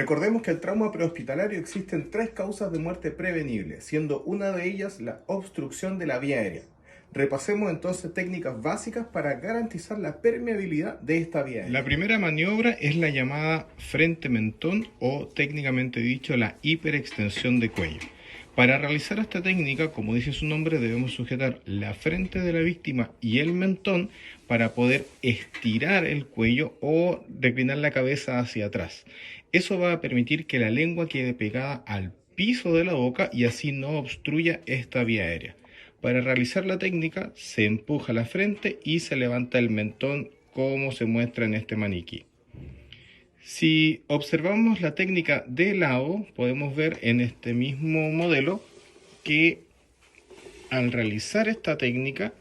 Recordemos que el trauma prehospitalario existen tres causas de muerte prevenible, siendo una de ellas la obstrucción de la vía aérea. Repasemos entonces técnicas básicas para garantizar la permeabilidad de esta vía aérea. La primera maniobra es la llamada frente-mentón o técnicamente dicho la hiperextensión de cuello. Para realizar esta técnica, como dice su nombre, debemos sujetar la frente de la víctima y el mentón para poder estirar el cuello o reclinar la cabeza hacia atrás. Eso va a permitir que la lengua quede pegada al piso de la boca y así no obstruya esta vía aérea. Para realizar la técnica se empuja la frente y se levanta el mentón como se muestra en este maniquí. Si observamos la técnica de lado, podemos ver en este mismo modelo que al realizar esta técnica,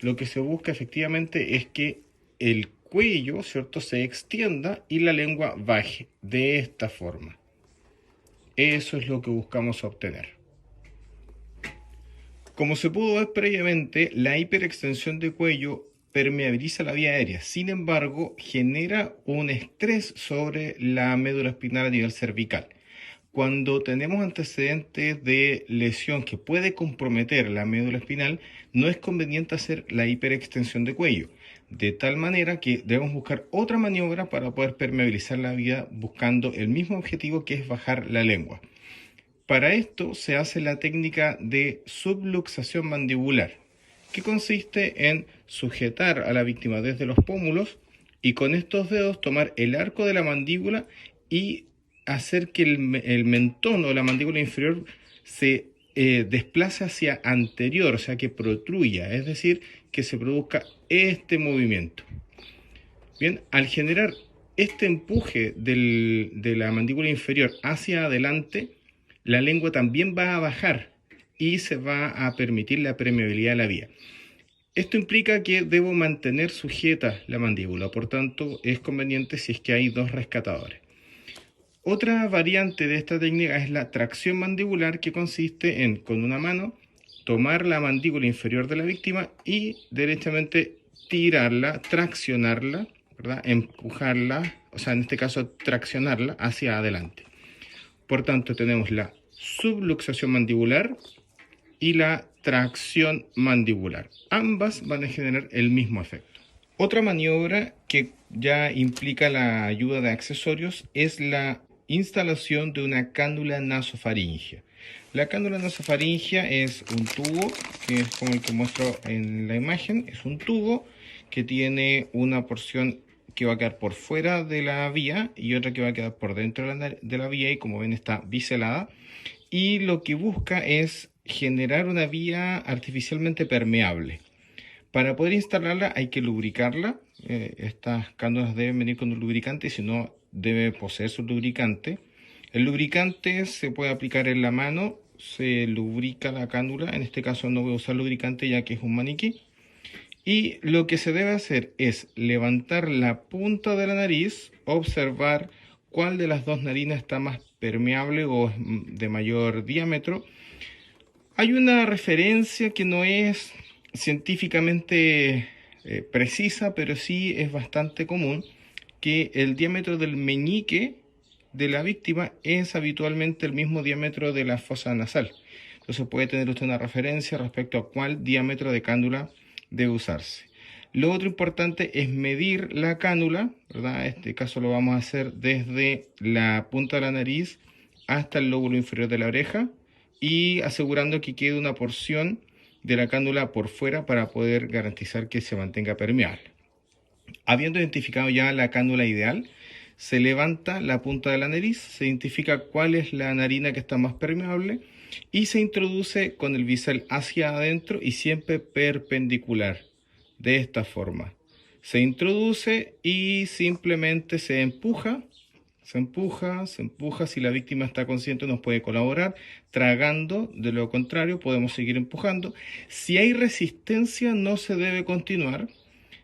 lo que se busca efectivamente es que el cuello, ¿cierto?, se extienda y la lengua baje de esta forma. Eso es lo que buscamos obtener. Como se pudo ver previamente, la hiperextensión de cuello permeabiliza la vía aérea, sin embargo, genera un estrés sobre la médula espinal a nivel cervical. Cuando tenemos antecedentes de lesión que puede comprometer la médula espinal, no es conveniente hacer la hiperextensión de cuello, de tal manera que debemos buscar otra maniobra para poder permeabilizar la vía buscando el mismo objetivo, que es bajar la lengua. Para esto se hace la técnica de subluxación mandibular, que consiste en sujetar a la víctima desde los pómulos y con estos dedos tomar el arco de la mandíbula y hacer que el mentón o la mandíbula inferior se desplace hacia anterior, o sea que protruya, es decir, que se produzca este movimiento. Al generar este empuje de la mandíbula inferior hacia adelante, la lengua también va a bajar y se va a permitir la permeabilidad de la vía. Esto implica que debo mantener sujeta la mandíbula, por tanto es conveniente si es que hay dos rescatadores. Otra variante de esta técnica es la tracción mandibular, que consiste en, con una mano, tomar la mandíbula inferior de la víctima y derechamente tirarla, traccionarla, ¿verdad?, empujarla, o sea, en este caso traccionarla hacia adelante. Por tanto, tenemos la subluxación mandibular y la tracción mandibular. Ambas van a generar el mismo efecto. Otra maniobra que ya implica la ayuda de accesorios es la instalación de una cánula nasofaringea. La cánula nasofaringea es un tubo, que es como el que muestro en la imagen. Es un tubo que tiene una porción que va a quedar por fuera de la vía y otra que va a quedar por dentro de la vía, y como ven está biselada, y lo que busca es generar una vía artificialmente permeable. Para poder instalarla hay que lubricarla. Estas cánulas deben venir con un lubricante, si no debe poseer su lubricante. El lubricante se puede aplicar en la mano, se lubrica la cánula. En este caso no voy a usar lubricante ya que es un maniquí. Y lo que se debe hacer es levantar la punta de la nariz, observar cuál de las dos narinas está más permeable o de mayor diámetro. Hay una referencia que no es científicamente precisa, pero sí es bastante común, que el diámetro del meñique de la víctima es habitualmente el mismo diámetro de la fosa nasal. Entonces puede tener usted una referencia respecto a cuál diámetro de cánula debe usarse. Lo otro importante es medir la cánula, ¿verdad? En este caso lo vamos a hacer desde la punta de la nariz hasta el lóbulo inferior de la oreja, y asegurando que quede una porción de la cánula por fuera para poder garantizar que se mantenga permeable. Habiendo identificado ya la cánula ideal, se levanta la punta de la nariz, se identifica cuál es la narina que está más permeable y se introduce con el bisel hacia adentro y siempre perpendicular, de esta forma. Se introduce y simplemente se empuja. Se empuja, se empuja. Si la víctima está consciente nos puede colaborar tragando, de lo contrario podemos seguir empujando. Si hay resistencia no se debe continuar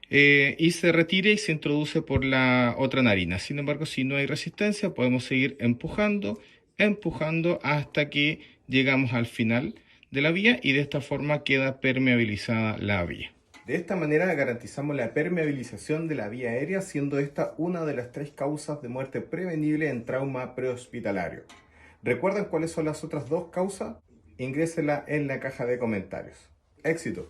y se retira y se introduce por la otra narina. Sin embargo, si no hay resistencia podemos seguir empujando, empujando hasta que llegamos al final de la vía y de esta forma queda permeabilizada la vía. De esta manera garantizamos la permeabilización de la vía aérea, siendo esta una de las 3 causas de muerte prevenible en trauma prehospitalario. ¿Recuerdan cuáles son las otras 2 causas? Ingrésenla en la caja de comentarios. ¡Éxito!